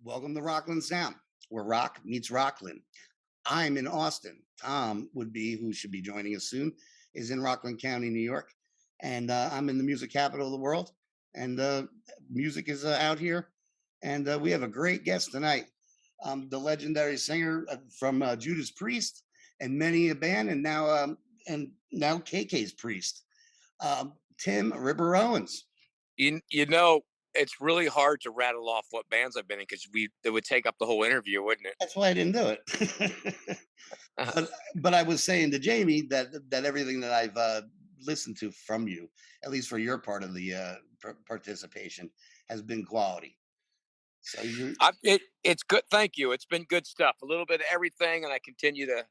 Welcome to RocklandSound, where rock meets Rockland. I'm in Austin. Tom would be, who should be joining us soon, is in Rockland County, New York. And I'm in the music capital of the world. And music is out here. And we have a great guest tonight. The legendary singer from Judas Priest and many a band, and now KK's Priest, Tim Ripper Owens. You know, it's really hard to rattle off what bands I've been in because it would take up the whole interview, wouldn't it? That's why I didn't do it. but I was saying to Jamie that everything that I've listened to from you, at least for your part of the participation, has been quality. So you, It's good. Thank you. It's been good stuff. A little bit of everything, and I continue to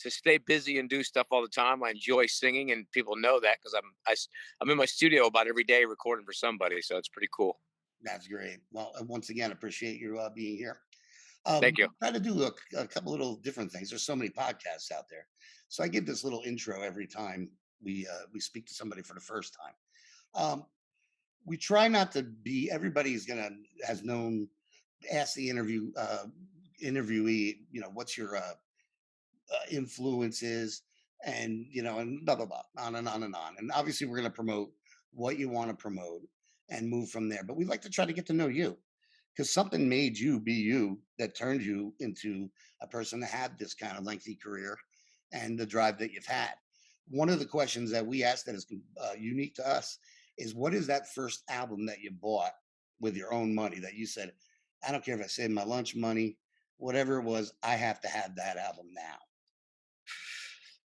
stay busy and do stuff all the time. I enjoy singing, and people know that because I'm in my studio about every day recording for somebody. So it's pretty cool. that's great. Well, once again, appreciate you being here. Thank you. Try to do a couple little different things. There's so many podcasts out there, so I give this little intro every time we speak to somebody for the first time. We try not to be. Everybody's gonna has known. Ask the interviewee. What's your influences, and blah blah blah, on and on and on. And obviously, we're gonna promote what you want to promote and move from there. But we like to try to get to know you because something made you be you that turned you into a person that had this kind of lengthy career and the drive that you've had. One of the questions that we asked that is unique to us is, what is that first album that you bought with your own money that you said, I don't care if I save my lunch money, whatever it was, I have to have that album now?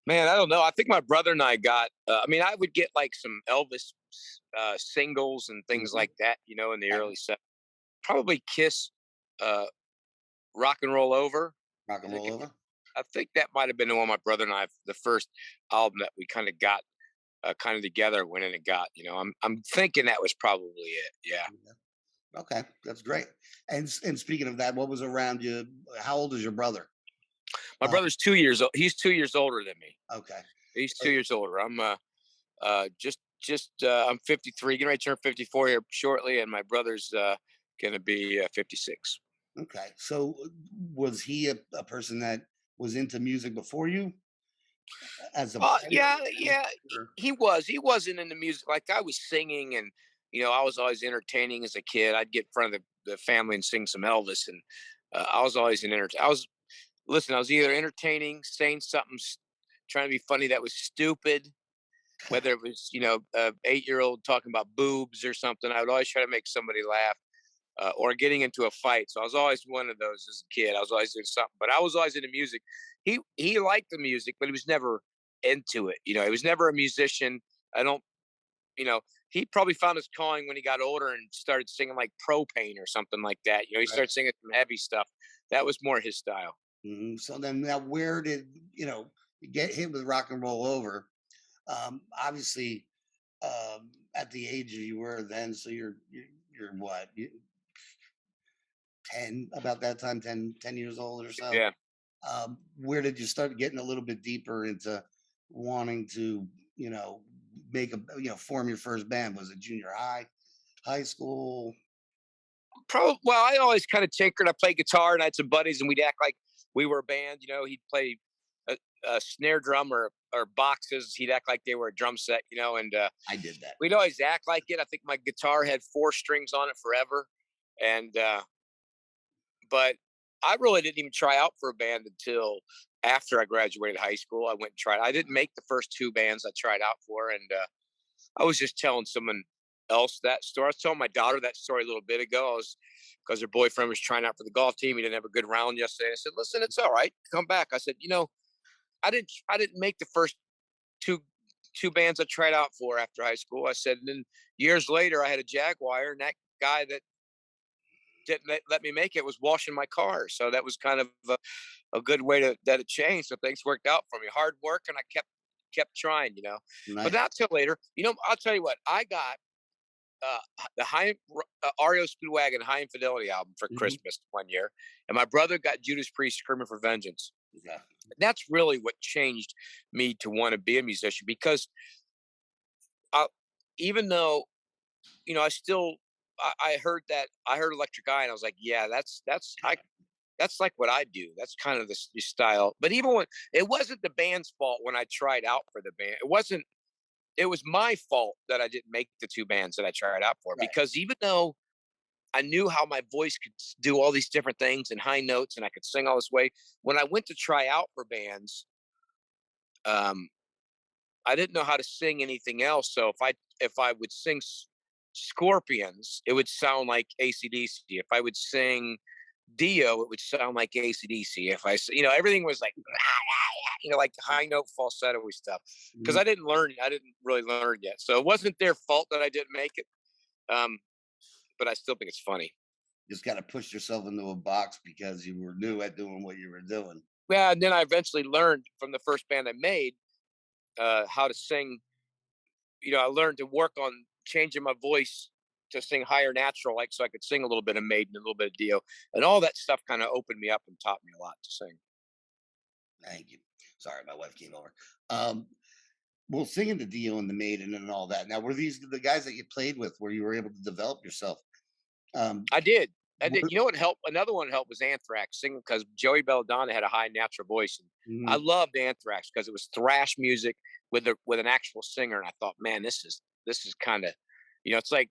Man, I don't know. I think my brother and I got. I mean, I would get like some Elvis singles and things Mhm. like that. In the Okay. early '70s. Probably Kiss, uh, "Rock and Roll Over." Rock I and think roll it, over. I think that might have been the one my brother and I, the first album that we kind of got kind of together when it got. I'm thinking that was probably it. Yeah. Yeah. Okay, that's great. And speaking of that, what was around you? How old is your brother? My Uh, brother's 2 years old. He's 2 years older than me. okay. He's So, 2 years older. I'm 53, getting ready to turn 54 here shortly, and my brother's gonna be 56. okay. So was he a person that was into music before you as a Yeah, friend? yeah, Or- he was. He wasn't into music like I was singing, and I was always entertaining as a kid. I'd get in front of the family and sing some Elvis, and I was always in I was listen. I was either entertaining, saying something, trying to be funny that was stupid, whether it was a 8-year-old talking about boobs or something. I would always try to make somebody laugh, or getting into a fight. So I was always one of those as a kid. I was always doing something, but I was always into music. He liked the music, but he was never into it. He was never a musician. I don't. You know, he probably found his calling when he got older and started singing like Propane or something like that. He right. started singing some heavy stuff. That was more his style. So then, now, where did you get hit with rock and roll over? Obviously, at the age you were then, so you're what, 10, about that time, 10 years old or so. Yeah. Where did you start getting a little bit deeper into wanting to, you know, form your first band? Was it junior high, high school? Probably. Well, I always kind of tinkered. I played guitar, and I had some buddies, and we'd act like we were a band. He'd play a snare drum or boxes. He'd act like they were a drum set. And I did that. we'd always act like it. I think my guitar had 4 strings on it forever, and but I really didn't even try out for a band until after I graduated high school. I went and tried. I didn't make the first 2 bands I tried out for, and I was just telling someone else that story. I was telling my daughter that story a little bit ago. I was because her boyfriend was trying out for the golf team. He didn't have a good round yesterday. I said, "Listen, it's all right. Come back." I said, I didn't make the first two two bands I tried out for after high school." I said, and then years later, I had a Jaguar, and that guy that didn't let me make it was washing my car. So that was kind of a good way that it changed. So things worked out for me. Hard work, and I kept trying. But Nice. not till later. I'll tell you what. I got uh, the REO Speedwagon High Infidelity album for Mhm. Christmas one year, and my brother got Judas Priest Screaming for Vengeance. Yeah. That's really what changed me to want to be a musician because I, even though I still I heard that. I heard Electric Eye, and I was like, yeah, that's like what I do. That's kind of the style. But even when it wasn't the band's fault when I tried out for the band, it wasn't. It was my fault that I didn't make the two bands that I tried out for, Right. because even though I knew how my voice could do all these different things and high notes, and I could sing all this way, when I went to try out for bands, um, I didn't know how to sing anything else. So if I would sing Scorpions, it would sound like AC/DC. If I would sing Dio, it would sound like AC/DC. If everything was like, like high note falsetto stuff. Because Mhm. I didn't really learn yet. So it wasn't their fault that I didn't make it. Um, but I still think it's funny. Just got to push yourself into a box because you were new at doing what you were doing. Yeah, and then I eventually learned from the first band I made how to sing. I learned to work on changing my voice to sing higher natural, like so I could sing a little bit of Maiden, a little bit of Dio, and all that stuff kind of opened me up and taught me a lot to sing. Thank you. Sorry, my wife came over. Um, well, singing the Dio and the Maiden and all that. Now, were these the guys that you played with where you were able to develop yourself? Um, I did. I did. were- You know what helped? Another one helped was Anthrax singing, because Joey Belladonna had a high natural voice, and I Mhm. loved Anthrax because it was thrash music with an actual singer, and I thought, man, this is kind of, it's like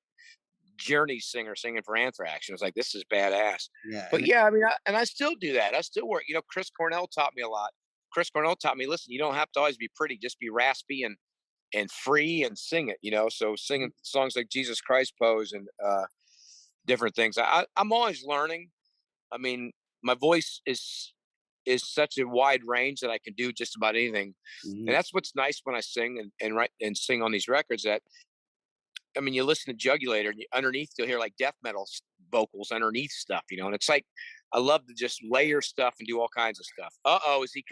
Journey singer singing for Anthrax. And it was like, this is badass. Yeah, But yeah, I mean, I still do that. I still work. Chris Cornell taught me a lot. Chris Cornell taught me, listen, you don't have to always be pretty, just be raspy and free and sing it. So singing songs like Jesus Christ Pose and different things. I'm always learning. I mean, my voice is such a wide range that I can do just about anything, and mhm. that's what's nice when I sing and write and sing on these records. That I mean, you listen to Jugulator, and underneath you'll hear like death metal vocals underneath stuff, and it's like I love to just layer stuff and do all kinds of stuff.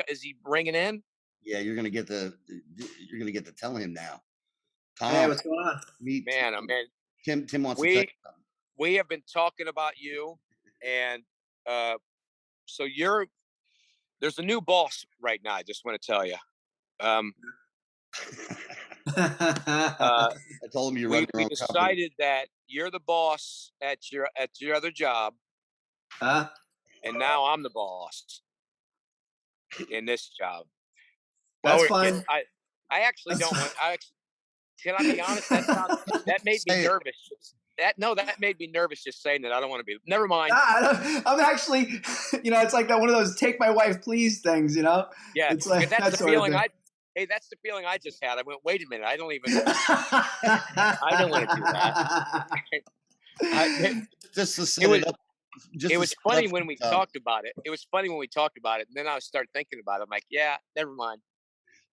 Is he bringing in? Yeah, you're gonna get to tell him now. Hey, Tom, what's going on? meet Man, oh man, Tim wants to tell we you something. we have been talking about you, and uh, so there's a new boss right now. I just want to tell you. Um, uh, I told him you run we your we own company. decided that you're the boss at your other job, Huh? and now I'm the boss in this job. That's Can fine. I actually That's don't fine. want. Can I be honest? That made me Say it. nervous. That made me nervous just saying that. I don't want to be. Never mind. I'm actually, it's like that one of those "take my wife, please" things. Yeah, It's like because that's that the sort of feeling thing. I. Hey, that's the feeling I just had. I went, wait a minute. I don't want to do that. I, Just to it set was it up, just it to was set it funny up for when you, we Tom. talked about it. It was funny when we talked about it, and then I started thinking about it. I'm like, yeah, never mind.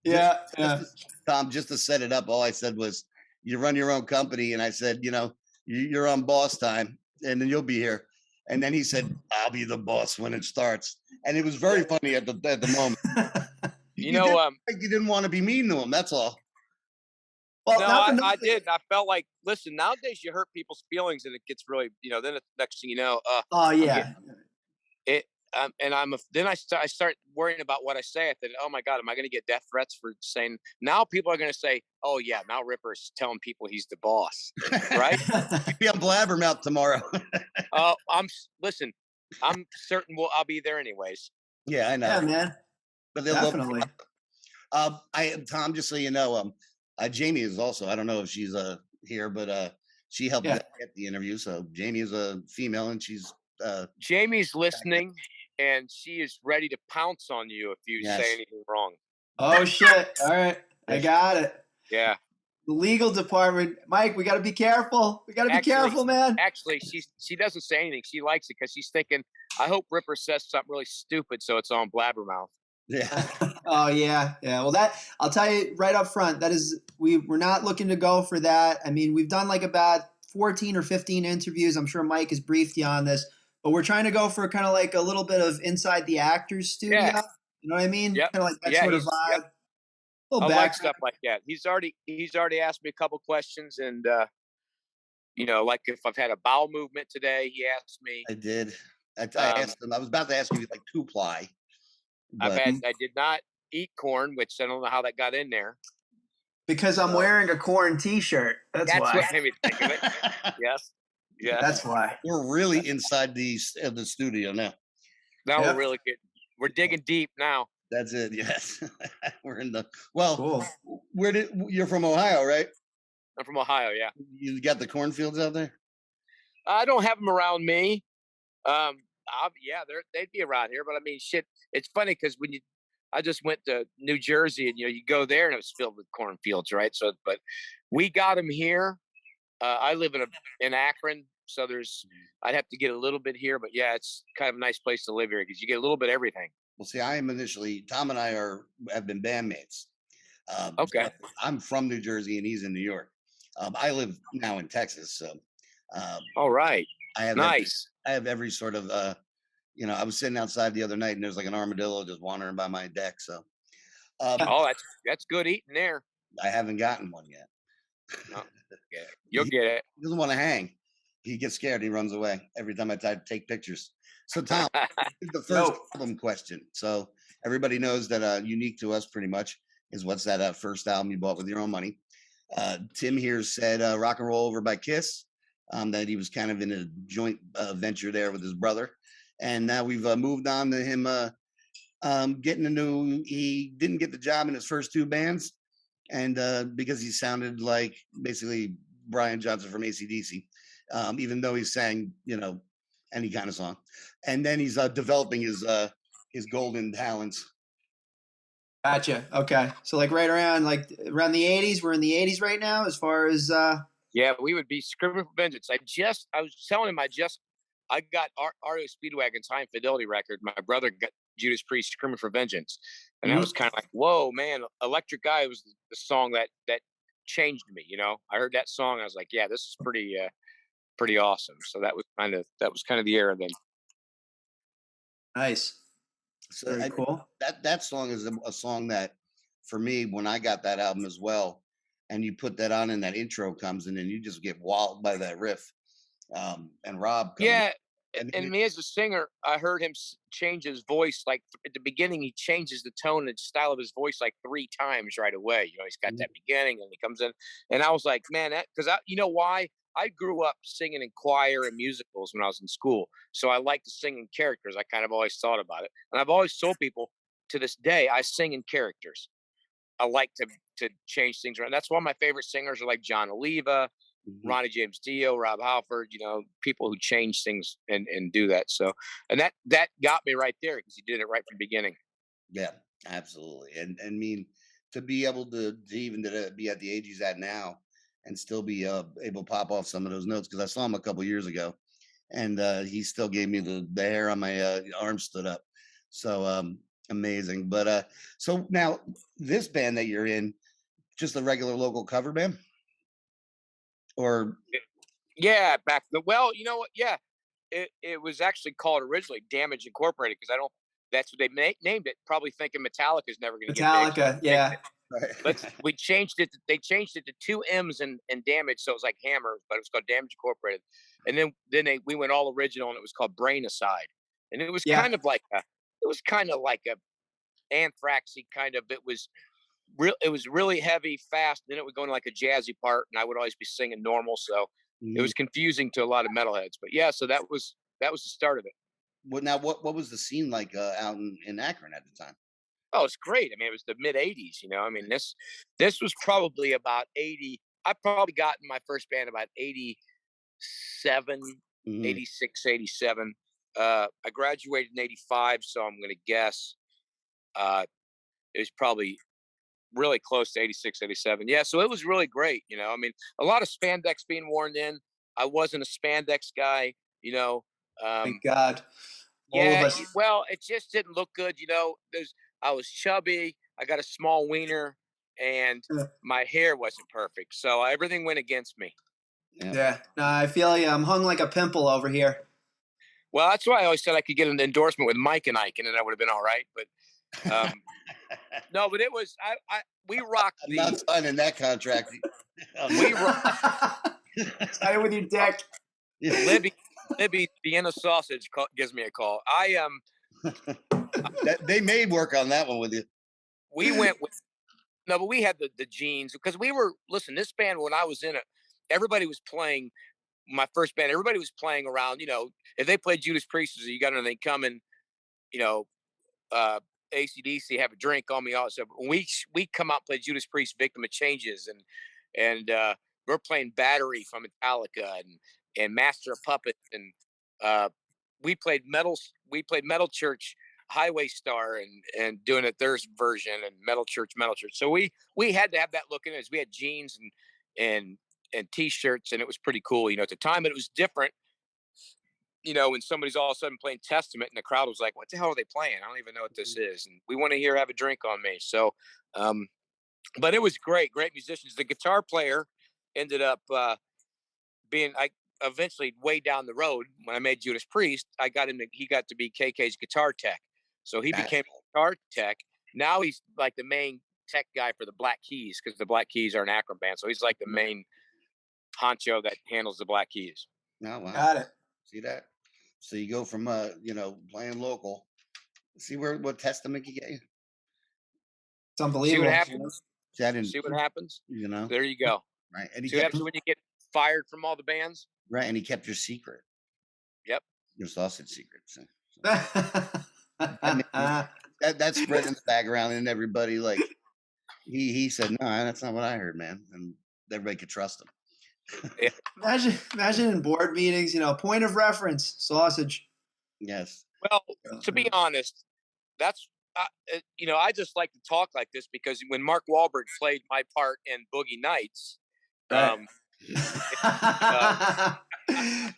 Just, Yeah, just yeah. to, Tom, just to set it up, all I said was, "You run your own company," and I said, you're on boss time, and then you'll be here." And then he said, "I'll be the boss when it starts," and it was very funny at the moment. You You did know, like you didn't want to be mean to him. That's all. Well, no, not for I nothing. did. I felt like, listen, nowadays you hurt people's feelings, and it gets really, then the next thing you know, Oh I'm yeah. getting it. And I start worrying about what I say. I said, oh my God, am I going to get death threats for saying? Now people are going to say, oh yeah, now Ripper's telling people he's the boss, right? Be on Blabbermouth tomorrow. Listen, I'm certain I'll be there anyways. Yeah, I Yeah, know, man. but they'll love. Definitely. Tom, just so you know, Jamie is also. I don't know if she's here, but she helped Yeah. get the interview. So Jamie is a female, and she's Jamie's listening, and she is ready to pounce on you if you say yes, anything wrong. Oh shit. All right. I yes. got it. Yeah. The legal department, Mike. We got to be careful. We got to be careful, man. Actually, she doesn't say anything. She likes it because she's thinking, I hope Ripper says something really stupid so it's on Blabbermouth. Yeah. Oh yeah, yeah. Well, that I'll tell you right up front. That is, we're not looking to go for that. I mean, we've done like about 14 or 15 interviews. I'm sure Mike has briefed you on this, but we're trying to go for kind of like a little bit of inside the actors studio. Yeah. You know what I mean? Yep. Kind of like that Yeah, sort of yep. vibe. Little I like background. stuff like that. He's already asked me a couple questions, and like if I've had a bowel movement today, he asked me. I did. I Um, asked him. I was about to ask you like two ply, but I did not eat corn, which I don't know how that got in there. Because I'm wearing a corn T-shirt. That's why. What made me think of it. Yes. Yeah. That's why. We're really inside the studio now. Now we're Yep. really getting, we're digging deep now. That's it. Yes, we're in the well. Cool. You're from Ohio, right? I'm from Ohio. Yeah. You got the cornfields out there. I don't have them around me. Yeah, they'd be around here, but I mean, shit. It's funny because I just went to New Jersey, and you go there, and it was filled with cornfields, right? So, but we got them here. I live in Akron, so I'd have to get a little bit here, but yeah, it's kind of a nice place to live here because you get a little bit of everything. Well, see, I am initially Tom and I have been bandmates. Okay. So I'm from New Jersey and he's in New York. I live now in Texas, so All right. I have Nice. I have every sort of I was sitting outside the other night and there's like an armadillo just wandering by my deck. So Oh, that's good eating there. I haven't gotten one yet. No, yeah, you'll get it. He doesn't want to hang. He gets scared. He runs away every time I try to take pictures. So Tom, the first album question. So everybody knows that unique to us pretty much is what's that first album you bought with your own money. Tim here said Rock and Roll Over by Kiss, that he was kind of in a joint venture there with his brother. And now we've moved on to him he didn't get the job in his first two bands. And because he sounded like basically Brian Johnson from AC/DC, even though he sang, any kind of song. And then he's developing his golden talents. Gotcha. Okay. So like around the 80s, we're in the 80s right now as far as Yeah, we would be Screaming for Vengeance. I was telling him I got REO Speedwagon's High Fidelity record. My brother got Judas Priest Screaming for Vengeance. And I was kind of like, whoa, man, Electric Eye was the song that changed me, I heard that song. I was like, yeah, this is pretty awesome. So that was kind of the era then. Nice. So very cool. That song is a song that for me, when I got that album as well, and you put that on and that intro comes in and you just get walled by that riff. And Rob. Yeah. And me as a singer, I heard him change his voice. Like at the beginning, he changes the tone and style of his voice like 3 times right away. He's got that beginning and he comes in. And I was like, man, because you know why? I grew up singing in choir and musicals when I was in school. So I like to sing in characters. I kind of always thought about it. And I've always told people to this day, I sing in characters. I like to change things around. That's why my favorite singers are like John Oliva, Ronnie James Dio, Rob Halford, people who change things and do that. So, and that got me right there because he did it right from the beginning. Yeah, absolutely. And I mean, to be able to even be at the age he's at now and still be able to pop off some of those notes, because I saw him a couple years ago and he still gave me the hair on my arm stood up. So amazing. But so now this band that you're in, just a regular local cover band? Or yeah, well, you know what? Yeah, it was actually called originally Damage Incorporated because that's what they named it, probably thinking Metallica's never going to get big. Metallica, yeah. We changed it. They changed it to 2 M's and Damage, so it was like Hammer, but it was called Damage Incorporated. And then we went all original, and it was called Brain Aside, and it was kind of like a Anthraxy kind of. It was really heavy, fast. Then it would go into like a jazzy part, and I would always be singing normal, so it was confusing to a lot of metalheads. But yeah, so that was the start of it. Well, now what was the scene like out in Akron at the time? Oh, it's great. I mean, it was the mid '80s. I mean, this was probably about 80. I probably got in my first band about 87, 86, 87. I graduated in 85, so I'm going to guess it was probably really close to 86, 87. Yeah, so it was really great. I mean, a lot of spandex being worn in. I wasn't a spandex guy. Thank God. Yeah, well, it just didn't look good. I was chubby. I got a small wiener, and my hair wasn't perfect. So everything went against me. Yeah. No, I feel you. I'm hung like a pimple over here. Well, that's why I always said I could get an endorsement with Mike and Ike, and then I would have been all right. But no, but it was we rocked. I'm not signing that contract. We rocked. Sign with your dick. Libby, Vienna Sausage gives me a call. They may work on that one with you. We went with but we had the genes because we were this band when I was in it. Everybody was playing my first band, everybody was playing around. If they played Judas Priest, you got anything coming? You know, uh, ACDC, have a drink on me. Also, when we come out and play Judas Priest, Victim of Changes, and we're playing Battery from Metallica and Master of Puppets, and uh, we played Metal Church, Highway Star, and doing a third version, and Metal Church, Metal Church. So we had to have that look in us. We had jeans and and t-shirts, and it was pretty cool. At the time, it was different. When somebody's all of a sudden playing Testament, and the crowd was like, "What the hell are they playing? I don't even know what this is." And we want to hear "Have a Drink on Me." So, um, but it was great musicians. The guitar player ended up being I eventually way down the road when I made Judas Priest. He got to be KK's guitar tech, so he That became a guitar tech. Now he's like the main tech guy for the Black Keys, because the Black Keys are an Akron band, so he's like the main honcho that handles the Black Keys. Oh wow. Got it. See that? So you go from playing local. See what testament you get you. It's See what unbelievable. happens. See, I didn't. See what happens. You know. There you go. Right, and he See what kept happens when you get fired from all the bands. right, and he kept your secret, Yep. your sausage secret. So that spread in the background, and everybody like he said, "No, that's not what I heard, man," and everybody could trust him. Yeah. Imagine in board meetings, point of reference, sausage. Yes. Well, to be honest, that's I just like to talk like this because when Mark Wahlberg played my part in Boogie Nights, Right. um,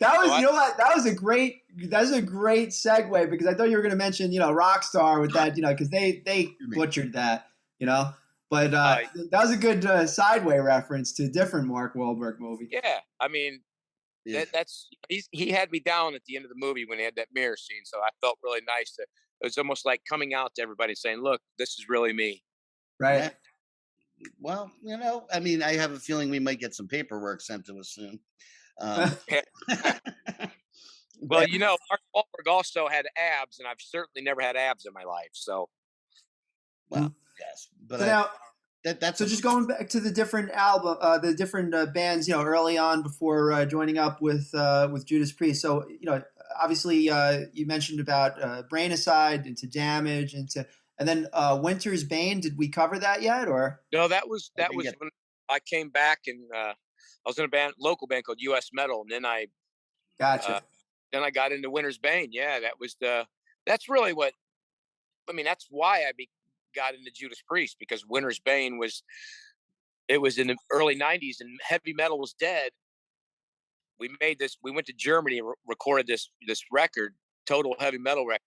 That was, what? That's a great segue, because I thought you were going to mention, Rockstar with that, because they butchered that, but that was a good sideway reference to a different Mark Wahlberg movie. yeah, I mean, Yeah. he had me down at the end of the movie when he had that mirror scene, so I felt really nice. It was almost like coming out to everybody saying, "Look, this is really me." Right. Yeah. Well, I mean, I have a feeling we might get some paperwork sent to us soon. Well, But Mark Wahlberg also had abs, and I've certainly never had abs in my life. So, well, yes, but So now, that's so just going back to the different the different bands, early on before joining up with Judas Priest. So, obviously, you mentioned about Brain Aside, into Damage, and then Winter's Bane. Did we cover that yet, or? no, that was I think when I came back, and I was in a local band called U.S. Metal, and Gotcha. then I got into Winter's Bane. Yeah, that's really what I mean. That's why got into Judas Priest, because Winter's Bane was in the early '90s, and heavy metal was dead. We went to Germany and recorded this record, total heavy metal record,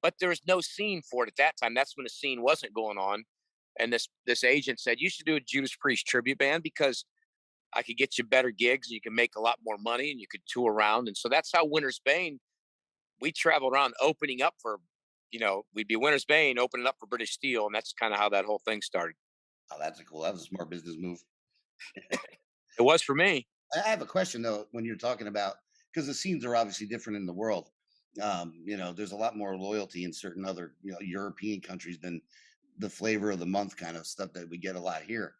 but there was no scene for it at that time. That's when the scene wasn't going on, and this agent said, "You should do a Judas Priest tribute band, because I could get you better gigs, and you can make a lot more money, and you could tour around." And so that's how Winter's Bane. We traveled around opening up for, we'd be Winter's Bane opening up for British Steel, and that's kind of how that whole thing started. oh, that was a smart business move. It was for me. I have a question though, when you're talking about, because the scenes are obviously different in the world. There's a lot more loyalty in certain other, European countries than the flavor of the month kind of stuff that we get a lot here.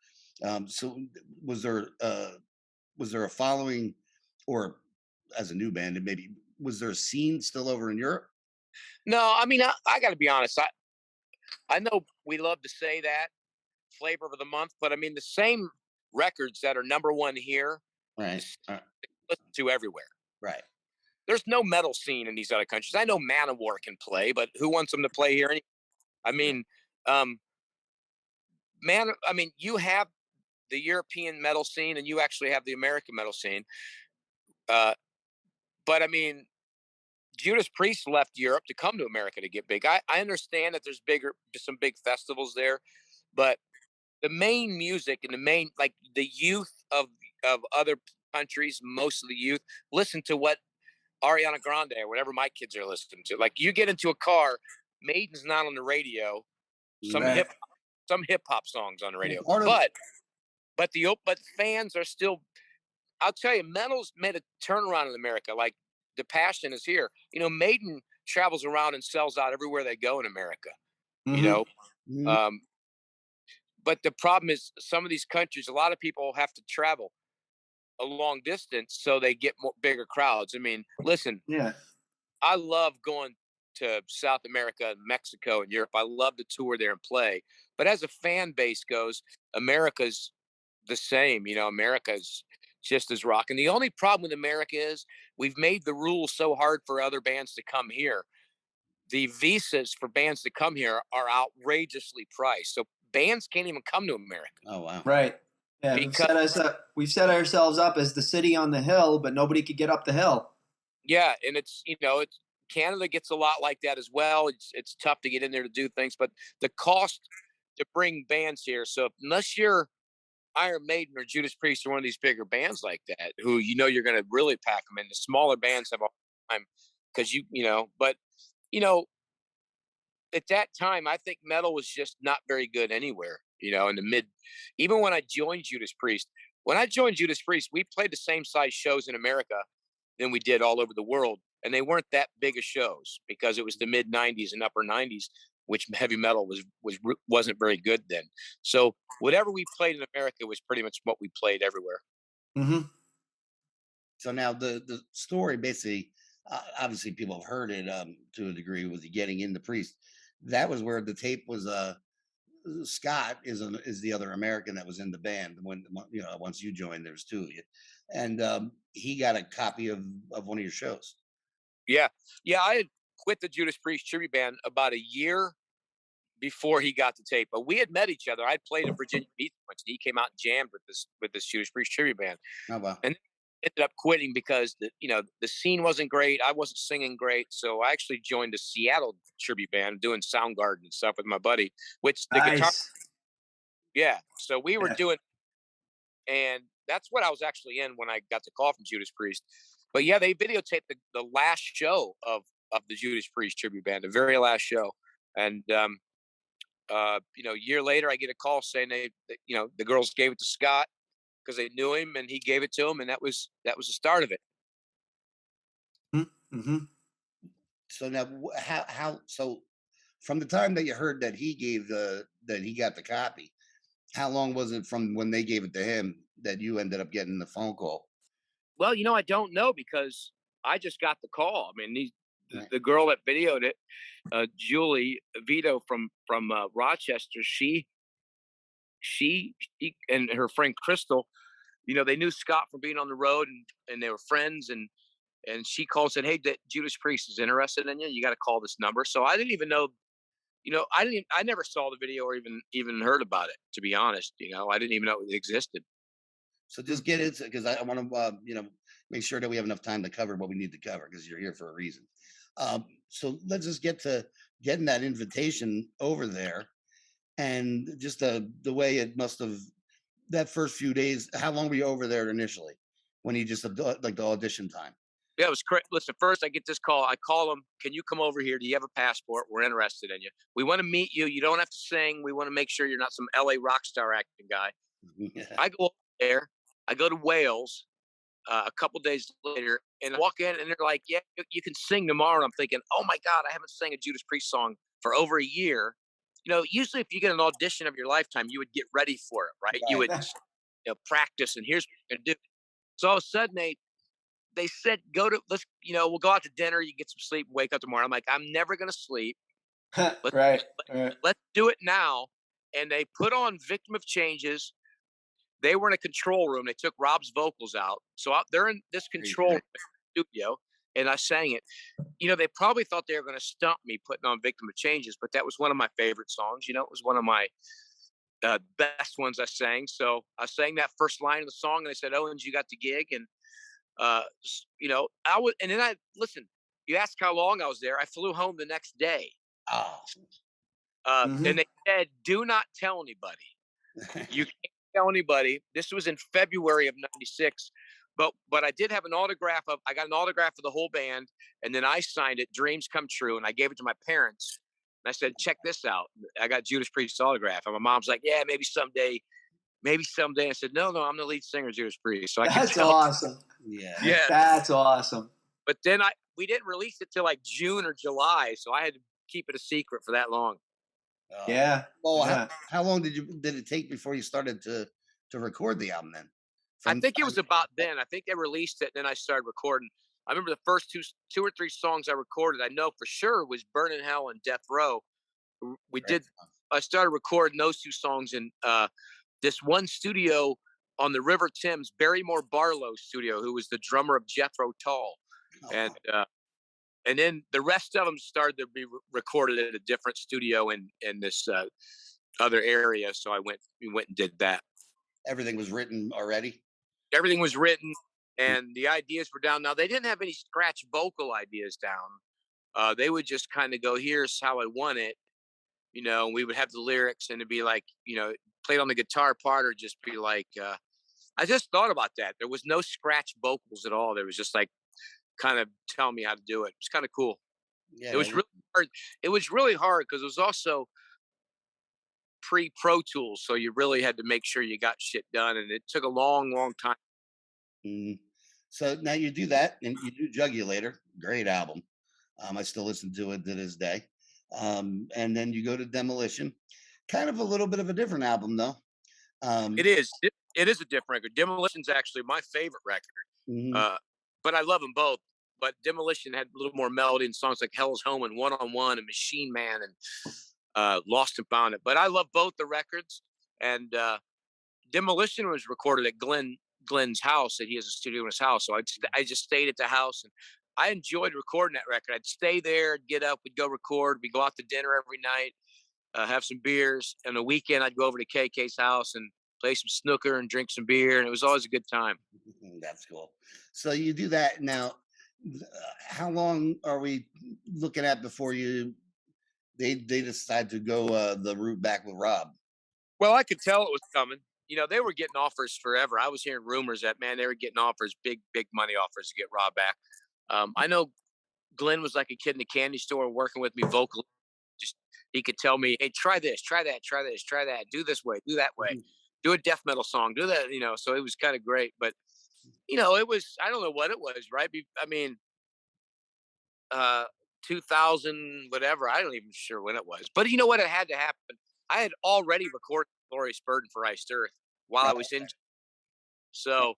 So was there a following, or as a new band, and maybe was there a scene still over in Europe? No, I mean, I got to be honest. I know we love to say that flavor of the month, but I mean, the same records that are number one here, Right. listen to everywhere. Right. There's no metal scene in these other countries. I know Manowar can play, but who wants them to play here? I mean, um, you have the European metal scene, and you actually have the American metal scene. But I mean, Judas Priest left Europe to come to America to get big. I understand that there's some big festivals there, but the main music and like the youth of other countries, most of the youth listen to what Ariana Grande or whatever my kids are listening to. Like, you get into a car, Maiden's not on the radio, some Right. hip hop songs on the radio, Part of but fans are still. I'll tell you, metal's made a turnaround in America. Like, the passion is here. Maiden travels around and sells out everywhere they go in America. You Mhm. know, Mhm. but the problem is, some of these countries, a lot of people have to travel. a long distance so they get bigger crowds. I mean, listen, Yeah. I love going to South America and Mexico and Europe. I love to tour there and play. But as a fan base goes, America's the same. You know, America's just as rocking. The only problem with America is we've made the rules so hard for other bands to come here. The visas for bands to come here are outrageously priced. So bands can't even come to America Oh wow. Right. Yeah, because we've set ourselves up as the city on the hill, but nobody could get up the hill. yeah, and it's it's Canada gets a lot like that as well. It's tough to get in there to do things, but the cost to bring bands here. So unless you're Iron Maiden or Judas Priest or one of these bigger bands like that, who you're going to really pack them in. The smaller bands have a hard time because but you know, at that time, I think metal was just not very good anywhere. In the mid, even when I joined Judas Priest. When I joined Judas Priest, we played the same size shows in America than we did all over the world, and they weren't that big of shows because it was the mid '90s and upper '90s, which heavy metal wasn't very good then. So whatever we played in America was pretty much what we played everywhere. Hmm. So now the story basically, obviously people have heard it to a degree with the getting in the priest. That was where the tape was. Scott is the other American that was in the band when once you joined. There's two of you, and he got a copy of one of your shows. Yeah, yeah. I had quit the Judas Priest tribute band about a year before he got the tape, but we had met each other. I'd played in Virginia Beach once, and he came out and jammed with this Judas Priest tribute band, Oh wow. and ended up quitting because the scene wasn't great. I wasn't singing great, so I actually joined a Seattle tribute band doing Soundgarden and stuff with my buddy. Which the guitar, Nice. yeah. So we were Yeah. doing, and that's what I was actually in when I got the call from Judas Priest. But yeah, they videotaped the last show of the Judas Priest tribute band, the very last show, and a year later, I get a call saying the girls gave it to Scott because they knew him, and he gave it to him, and that was the start of it. Mm-hmm. So now, how so? From the time that you heard that that he got the copy, how long was it from when they gave it to him that you ended up getting the phone call? Well, I don't know because I just got the call. I mean, Right. the girl that videoed it, Julie Vito from Rochester, she and her friend Crystal, they knew Scott from being on the road, and they were friends, and she called and said, "Hey, Judas Priest is interested in you. You got to call this number." So I didn't even know. I never saw the video or even heard about it. To be honest, I didn't even know it existed. So just get into because I want to make sure that we have enough time to cover what we need to cover because you're here for a reason. So let's just get to getting that invitation over there and just the way it must have that first few days. How long were you over there initially when you just like the audition time? Yeah, it was correct. Listen, first I get this call. I call them. Can you come over here? Do you have a passport? We're interested in you. We want to meet you. You don't have to sing. We want to make sure you're not some LA rock star acting guy. I go there. I go to Wales a couple days later and I walk in and they're like, "Yeah, you can sing tomorrow." And I'm thinking, "Oh my God, I haven't sang a Judas Priest song for over a year." Usually if you get an audition of your lifetime, you would get ready for it, right? You Right. would practice and here's what you're gonna do. So all of a sudden they said, we'll go out to dinner, you get some sleep, wake up tomorrow. I'm like, I'm never gonna sleep. Let's Right. Right. let's do it now. And they put on Victim of Changes. They were in a control room. They took Rob's vocals out. So they're in this control room studio, and I sang it. They probably thought they were going to stump me putting on Victim of Changes, but that was one of my favorite songs. It was one of my best ones I sang. So I sang that first line of the song, and they said, "Owens, you got the gig." And I would, and then listen. You asked how long I was there. I flew home the next day, Oh. and they said, "Do not tell anybody. You can't tell anybody." This was in February of '96, but I did have an autograph I got an autograph of the whole band, and then I signed it, "Dreams Come True," and I gave it to my parents. And I said, "Check this out. I got Judas Priest's autograph." And my mom's like, "Yeah, maybe someday, maybe someday." I said, "No, no, I'm the lead singer of Judas Priest." So I could That's tell. awesome. Yeah. Yeah. That's awesome. But then we didn't release it till like June or July, so I had to keep it a secret for that long. Yeah. Well, Yeah. how long did it take before you started to record the album then? I from think it was about then. I think they released it, and then I started recording. I remember the first two or three songs I recorded. I know for sure was "Burning Hell" and "Death Row." We Great did. stuff. I started recording those two songs in this one studio on the River Thames, Barrymore Barlow studio, who was the drummer of Jethro Tull, Oh, and wow. then the rest of them started to be recorded at a different studio in this other area. So we went and did that. Everything was written already. Everything was written, Mm. and the ideas were down. Now they didn't have any scratch vocal ideas down. They would just kind of go, "Here's how I want it," and we would have the lyrics, and it'd be like, played on the guitar part, or just be like, I just thought about that. There was no scratch vocals at all. There was just like kind of telling me how to do it. It's kind of cool. It Yeah. was really hard. It was really hard because it was also pre Pro Tools, so you really had to make sure you got shit done, and it took a long, long time. Mm. So now you do that, and you do Jugulator. Great album. I still listen to it to this day. And then you go to Demolition. Kind of a little bit of a different album, though. It Um, is. It is a different record. Demolition's actually my favorite record, mhm. uh, but I love them both. But Demolition had a little more melody and songs like "Hell's Home" and "One on One" and "Machine Man" and "Lost and Found It." But I love both the records. And Demolition was recorded at Glenn's house. That he has a studio in his house, so I just stayed at the house, and I enjoyed recording that record. I'd stay there, get up, we'd go record, we'd go out to dinner every night, have some beers. And the weekend, I'd go over to KK's house and play some snooker and drink some beer, and it was always a good time. That's cool. So you do that now. How long are we looking at before they decide to go the route back with Rob? Well, I could tell it was coming. They were getting offers forever. I was hearing rumors that, man, they were getting offers, big, big money offers to get Rob back. I know Glenn was like a kid in the candy store working with me vocally. Just he could tell me, "Hey, try this, try that, try this, try that, do this way, do that way, Mhm. do a death metal song, do that." So it was kind of great. But it was, I don't know what it was, right? I mean, uh 2000 whatever, I don't even sure when it was. But you know what, it had to happen. I had already recorded Glorious Burden for Iced Earth while I Oh, was in, so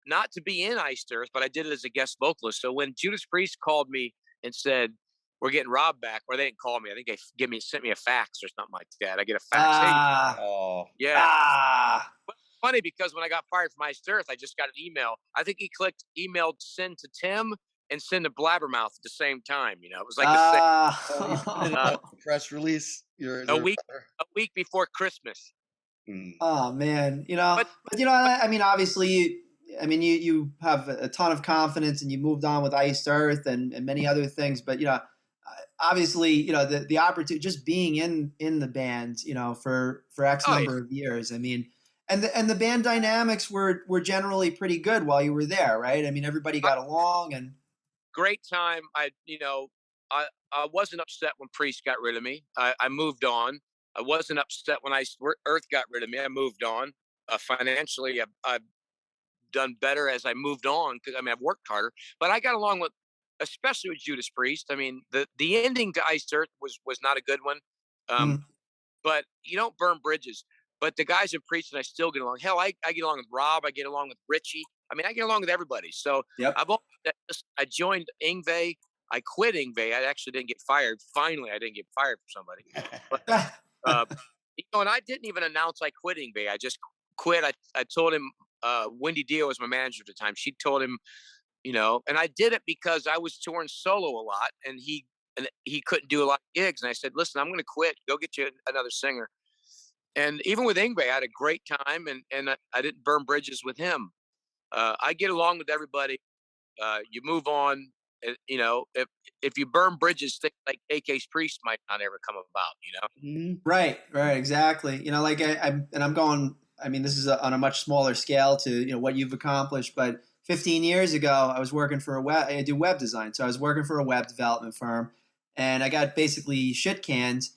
not to be in Iced Earth, but I did it as a guest vocalist. So when Judas Priest called me and said, "We're getting Rob back," or they didn't call me, I think they sent me a fax or something like that. I get a fax, "Hey, Ah, oh, yeah." ah. Funny, because when I got fired from Iced Earth, I just got an email. I think he clicked emailed send to Tim and send to Blabbermouth at the same time. It was like the same, you put it uh, out press release. You're a the week a week before Christmas. mm, Oh man, But but I mean, obviously, I mean, you have a ton of confidence, and you moved on with Iced Earth and many other things. But obviously, the opportunity, just being in the band, for X oh yeah, number of years. I mean, and the band dynamics were generally pretty good while you were there, right? I mean, everybody got along, and great time. I wasn't upset when Priest got rid of me. I moved on. I wasn't upset when Earth got rid of me. I moved on. Financially, I've done better as I moved on, because I mean I've worked harder. But I got along with, especially with Judas Priest. I mean the ending to Iced Earth was not a good one. Um, mm, but you don't burn bridges. But the guys in Priest and I still get along. Hell, I get along with Rob. I get along with Richie. I mean, I get along with everybody. So yep. I joined Ingve. I quit Ingve. I actually didn't get fired. Finally, I didn't get fired for somebody. But uh, and I didn't even announce I quit Ingve. I just quit. I told him. Wendy Dio was my manager at the time. She told him, and I did it because I was touring solo a lot, and he couldn't do a lot of gigs. And I said, "Listen, I'm going to quit. Go get you another singer." And even with Ingve, I had a great time, and I didn't burn bridges with him. I get along with everybody. You move on. If you burn bridges, things like AK's Priest might not ever come about. mhm. Right, exactly. Like I'm going. I mean, this is on a much smaller scale to what you've accomplished. But 15 years ago, I was working for I do web design, so I was working for a web development firm, and I got basically shit canned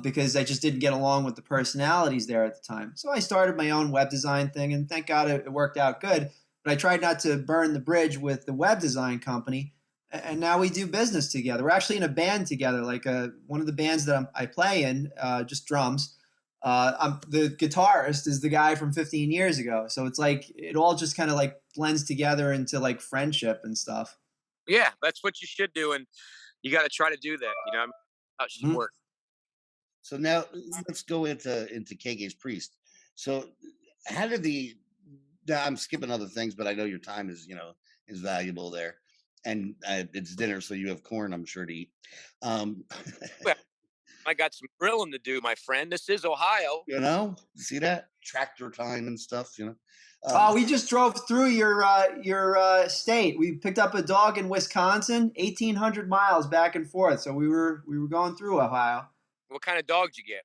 because I just didn't get along with the personalities there at the time. So I started my own web design thing, and thank God it worked out good. But I tried not to burn the bridge with the web design company, and now we do business together. We're actually in a band together, like one of the bands that I play in, just drums. The guitarist is the guy from 15 years ago. So it's like it all just kind of like blends together into like friendship and stuff. Yeah, that's what you should do, and you got to try to do that. I mean, how it should Mhm. work. So now let's go into KK's Priest. So how did the now I'm skipping other things, but I know your time is is valuable there, and it's dinner, so you have corn, I'm sure, to eat. Um, Well, I got some grilling to do, my friend. This is Ohio. see that tractor time and stuff. Oh, we just drove through your state. We picked up a dog in Wisconsin, 1,800 miles back and forth. So we were going through Ohio. What kind of dog did you get?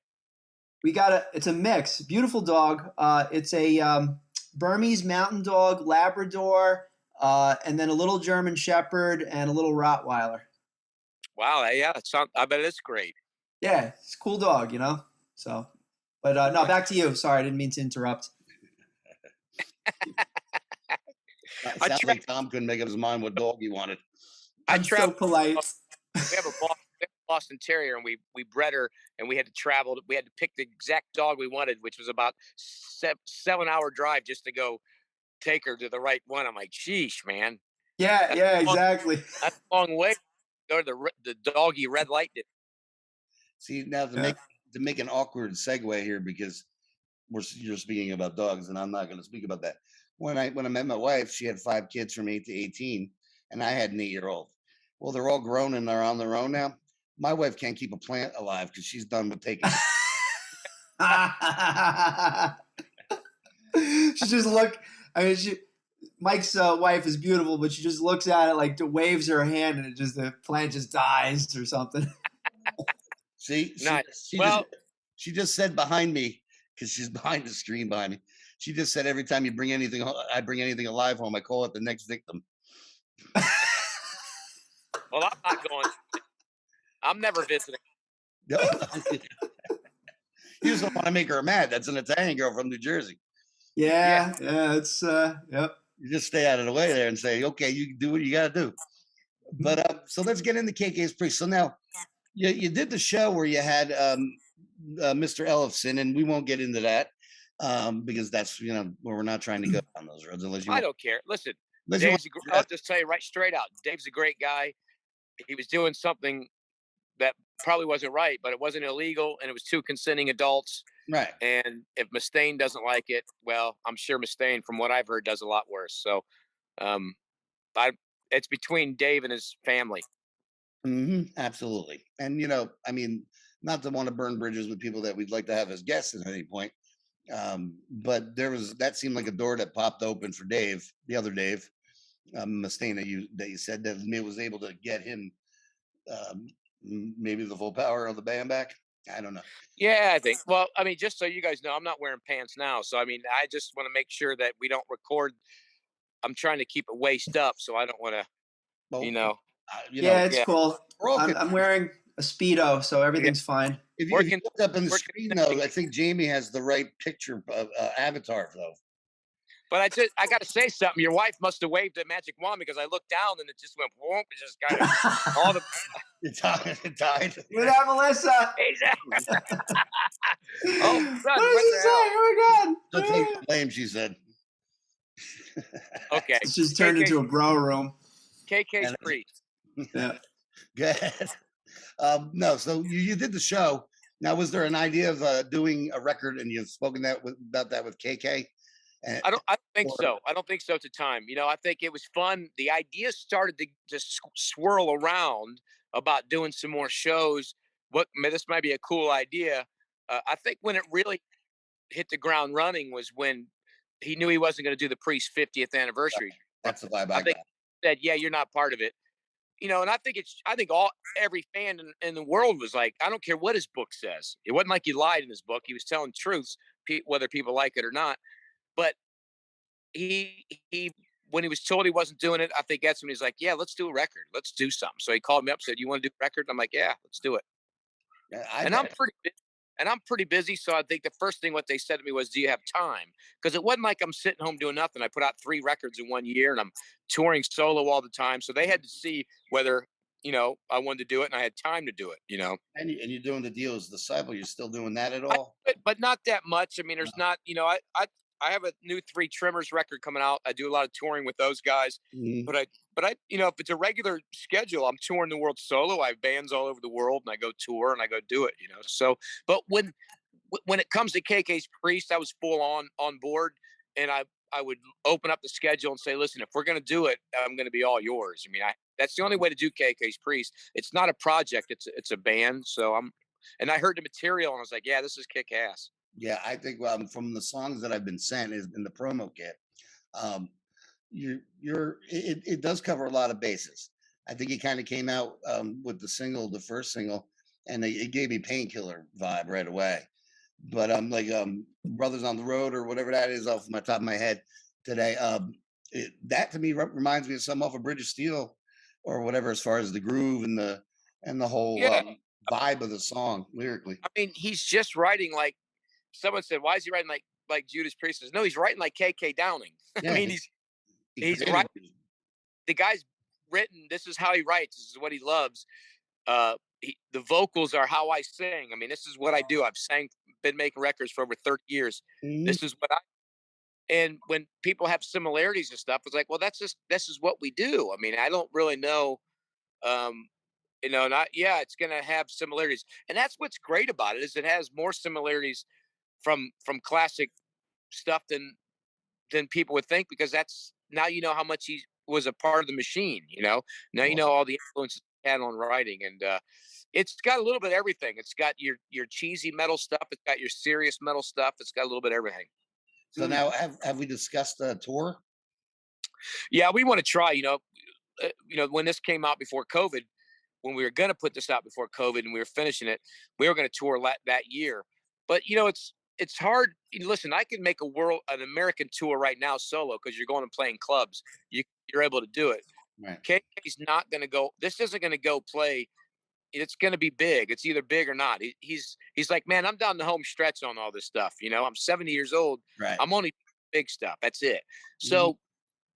It's a mix, beautiful dog. It's a Burmese mountain dog, Labrador, and then a little German Shepherd and a little Rottweiler. Wow, yeah, I bet it's great. Yeah, it's a cool dog, So, but no, back to you. Sorry, I didn't mean to interrupt. It sounds like Tom couldn't make up his mind what dog he wanted. I'm so polite. We have a Boston Terrier, and we bred her, and we had to travel. We had to pick the exact dog we wanted, which was about 7 hour drive just to go take her to the right one. I'm like, sheesh, man. Yeah, exactly. That's a long way. Go to the doggy red light. See, now to make an awkward segue here, because you're speaking about dogs, and I'm not going to speak about that. When I met my wife, she had 5 kids from 8 to 18, and I had an 8-year-old. Well, they're all grown and they're on their own now. My wife can't keep a plant alive because she's done with taking it. She just Mike's wife is beautiful, but she just looks at it like waves her hand, and the plant just dies or something. See, Nice. She just said behind me, because she's behind the screen behind me. She just said every time I bring anything alive home, I call it the next victim. Well, I'm not going. I'm never visiting. You just don't want to make her mad. That's an Italian girl from New Jersey. Yeah, it's yep. You just stay out of the way there and say, okay, you do what you got to do. But so let's get into KK's Priest. So now you did the show where you had Mr. Ellefson, and we won't get into that because that's where we're not trying to go on those roads unless you. I don't care. Listen, I'll just tell you right straight out. Dave's a great guy. He was doing something that probably wasn't right, but it wasn't illegal, and it was 2 consenting adults. Right. And if Mustaine doesn't like it, well, I'm sure Mustaine, from what I've heard, does a lot worse. So, it's between Dave and his family. Absolutely. And I mean, not to want to burn bridges with people that we'd like to have as guests at any point, but that seemed like a door that popped open for Dave, the other Dave, Mustaine, that you said that was able to get him maybe the full power of the band back. I don't know. Yeah, I think. Well, I mean, just so you guys know, I'm not wearing pants now, so I mean, I just want to make sure that we don't record. I'm trying to keep it waist up, so I don't want to, it's cool. I'm wearing a Speedo, so everything's fine. If you look up on the screen, though, I think Jamie has the right picture of avatar, though. But I got to say something. Your wife must have waved a magic wand, because I looked down and it just went whoop. It just kind of all the. It died. With that, Melissa. Oh, what did she say? Oh my God! Don't take the blame, she said. Okay. It's just turned into a bro room. KK's Priest. Yeah. Go ahead. No, so you did the show. Now, was there an idea of doing a record, and you've spoken about that with KK? I don't think so. I don't think so at the time. I think it was fun. The idea started to swirl around about doing some more shows. This might be a cool idea. I think when it really hit the ground running was when he knew he wasn't going to do the Priest 50th anniversary. That's the vibe I think got. He said, yeah, you're not part of it. And I think every fan in the world was like, I don't care what his book says. It wasn't like he lied in his book. He was telling truths, whether people like it or not. But he when he was told he wasn't doing it, I think that's when he's like, yeah, let's do a record. Let's do something. So he called me up, said, you want to do a record? I'm like, yeah, let's do it. I'm pretty busy. So I think the first thing what they said to me was, do you have time? Because it wasn't like I'm sitting home doing nothing. I put out 3 records in 1 year, and I'm touring solo all the time. So they had to see whether I wanted to do it and I had time to do it. And you're doing the deal as disciple. You're still doing that at I all? do it, but not that much. I mean, No. there's not, I have a new Three Trimmers record coming out. I do a lot of touring with those guys, Mhm. but if it's a regular schedule, I'm touring the world solo. I have bands all over the world, and I go tour and I go do it. So, but when it comes to KK's Priest, I was full on board, and I would open up the schedule and say, listen, if we're going to do it, I'm going to be all yours. I mean, that's the only way to do KK's Priest. It's not a project; it's a band. So and I heard the material and I was like, yeah, this is kick ass. Yeah, I think from the songs that I've been sent is in the promo kit. Um, it does cover a lot of bases. I think it kind of came out with the first single, and it gave me Painkiller vibe right away. But like Brothers on the Road or whatever that is off my top of my head today. That to me reminds me of some off of Bridge of Steel or whatever, as far as the groove and the whole Yeah, vibe of the song lyrically. I mean, he's just writing like someone said. Why is he writing like Judas Priest? Says, no, he's writing like KK Downing. I Yeah, mean, he he's created right. The guy's written. This is how he writes. This is what he loves. The vocals are how I sing. I mean, this is what I do. Been making records for over 30 years. Mhm. This is what I. And when people have similarities and stuff, it's like, well, this is what we do. I mean, I don't really know. Um, not yeah, it's going to have similarities, and that's what's great about it is it has more similarities from classic stuff than people would think, because that's now how much he was a part of the machine. Now all the influences he had on writing, and it's got a little bit of everything. It's got your cheesy metal stuff. It's got your serious metal stuff. It's got a little bit of everything. So now have we discussed the tour? Yeah, we want to try. When this came out before COVID, when we were going to put this out before COVID and we were finishing it, we were going to tour that year. But it's hard. Listen, I can make an American tour right now solo because you're going and playing clubs. You're able to do it. Right. KK's not going to go. This isn't going to go play. It's going to be big. It's either big or not. He's like, man, I'm down the home stretch on all this stuff. I'm 70 years old. Right. I'm only big stuff. That's it. Mhm. So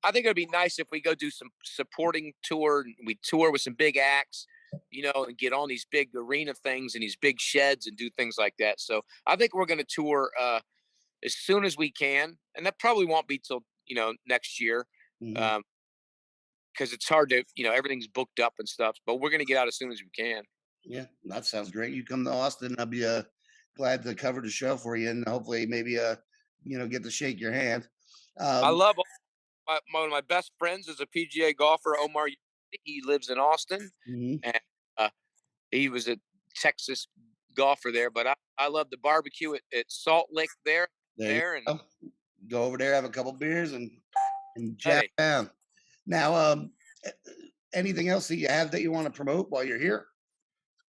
I think it'd be nice if we go do some supporting tour. We tour with some big acts, and get on these big arena things and these big sheds and do things like that. So I think we're going to tour as soon as we can, and that probably won't be till next year, Mhm. because it's hard to everything's booked up and stuff. But we're going to get out as soon as we can. Yeah, that sounds great. You come to Austin, I'll be glad to cover the show for you, and hopefully maybe get to shake your hand. I Um, love one of my best friends is a PGA golfer, Omar. He lives in Austin, mhm. and he was a Texas golfer there. But I love the barbecue at Salt Lake There you there, and go. Go over there, have a couple beers, and chat hey, down. Now, a- anything else that you have that you want to promote while you're here?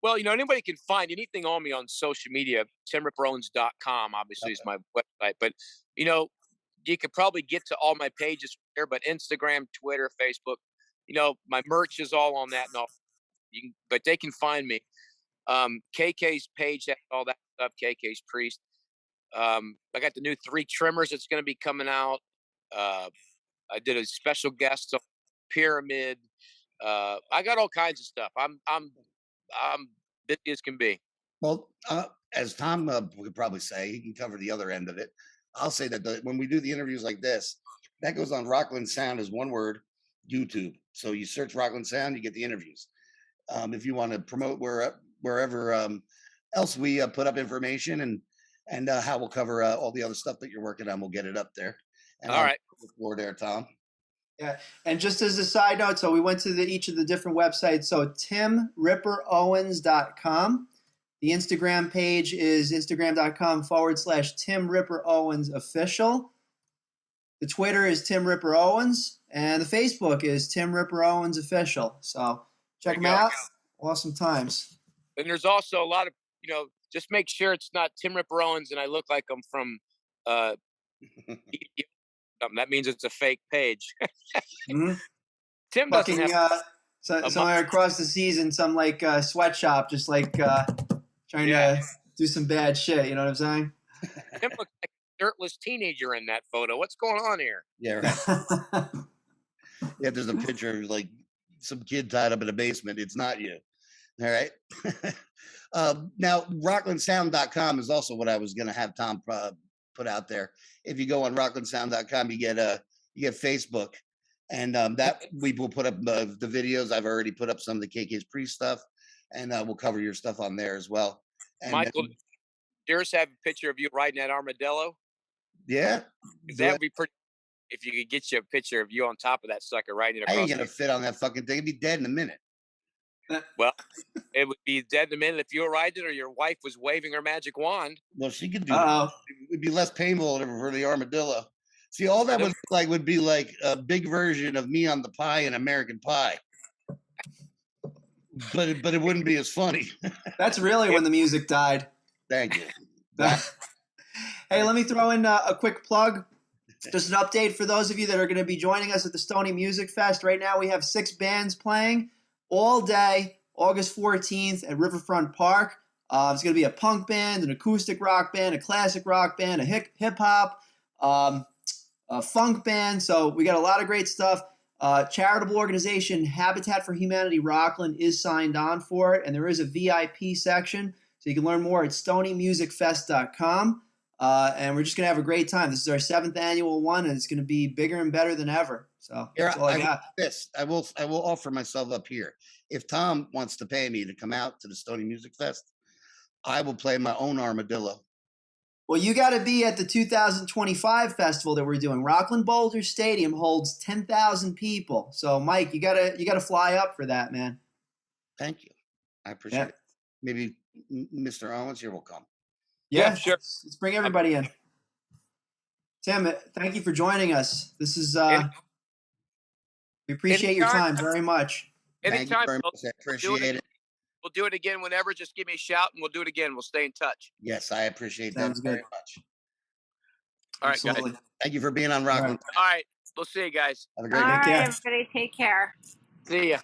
well, anybody can find anything on me on social media. TimRipperOwens.com obviously is Okay. my website, but you could probably get to all my pages there. But Instagram, Twitter, Facebook, my merch is all on that and all. But they can find me. KK's page has all that stuff. KK's Priest. I got the new Three Trimmers that's going to be coming out. Uh, I did a special guest on Pyramid. I got all kinds of stuff. I'm busy as can be. Well, as Tom would probably say, he can cover the other end of it. I'll say that when we do the interviews like this, that goes on Rockland Sound as one word, YouTube. So you search Rockland Sound, you get the interviews. If you want to promote wherever else we put up information and how we'll cover all the other stuff that you're working on, we'll get it up there. And All I'll right. the floor there, Tom. Yeah. And just as a side note, so we went to each of the different websites. So TimRipperOwens.com. The Instagram page is Instagram.com/Tim Ripper Owens official. The Twitter is Tim Ripper Owens. And the Facebook is Tim Ripper Owens official. So check them There you go. out. Awesome times. And there's also a lot of, just make sure it's not Tim Ripper Owens and I look like I'm from that means it's a fake page. Mm-hmm. Tim doesn't Fucking have a somewhere across the season, some like sweatshop, just like trying to do some bad shit. You know what I'm saying? Tim looks like a shirtless teenager in that photo. What's going on here? Yeah, right. Yeah, there's a picture of like some kid tied up in a basement. It's not you. All right. Now, RocklandSound.com is also what I was going to have Tom put out there. If you go on RocklandSound.com, you get Facebook, and that we will put up the videos. I've already put up some of the KK's pre stuff, and we'll cover your stuff on there as well. And Michael, yours have a picture of you riding that armadillo? Yeah, that would be pretty. If you could get you a picture of you on top of that sucker riding it across. I ain't gonna fit on that fucking thing. It'd be dead in a minute. Well, it would be dead in a minute if you were riding it or your wife was waving her magic wand. Well, she could do that. It'd be less painful for the armadillo. See, all that would be like a big version of me on the pie in American Pie. But it wouldn't be as funny. That's really when the music died. Thank you. Hey, let me throw in a quick plug. Just an update for those of you that are going to be joining us at the Stony Music Fest. Right now we have 6 bands playing all day, August 14th at Riverfront Park. It's going to be a punk band, an acoustic rock band, a classic rock band, a hip-hop, a funk band. So we got a lot of great stuff. Charitable organization Habitat for Humanity Rockland is signed on for it, and there is a VIP section. So you can learn more at stonymusicfest.com. And we're just going to have a great time. This is our 7th annual one, and it's going to be bigger and better than ever. So that's all I got. I will offer myself up here. If Tom wants to pay me to come out to the Stony Music Fest, I will play my own armadillo. Well, you got to be at the 2025 festival that we're doing. Rockland Boulder Stadium holds 10,000 people. So, Mike, you gotta fly up for that, man. Thank you. I appreciate it. Maybe Mr. Owens here will come. Yeah, sure. Let's bring everybody in. Tim, thank you for joining us. This is we appreciate your time very much. Thank you very much. I appreciate it. We'll do it again whenever. Just give me a shout and we'll do it again. We'll stay in touch. Yes, I appreciate that very much. All right, guys. Thank you for being on Rockland. All right. We'll see you guys. Have a great day. day. All right, everybody. Take care. See ya.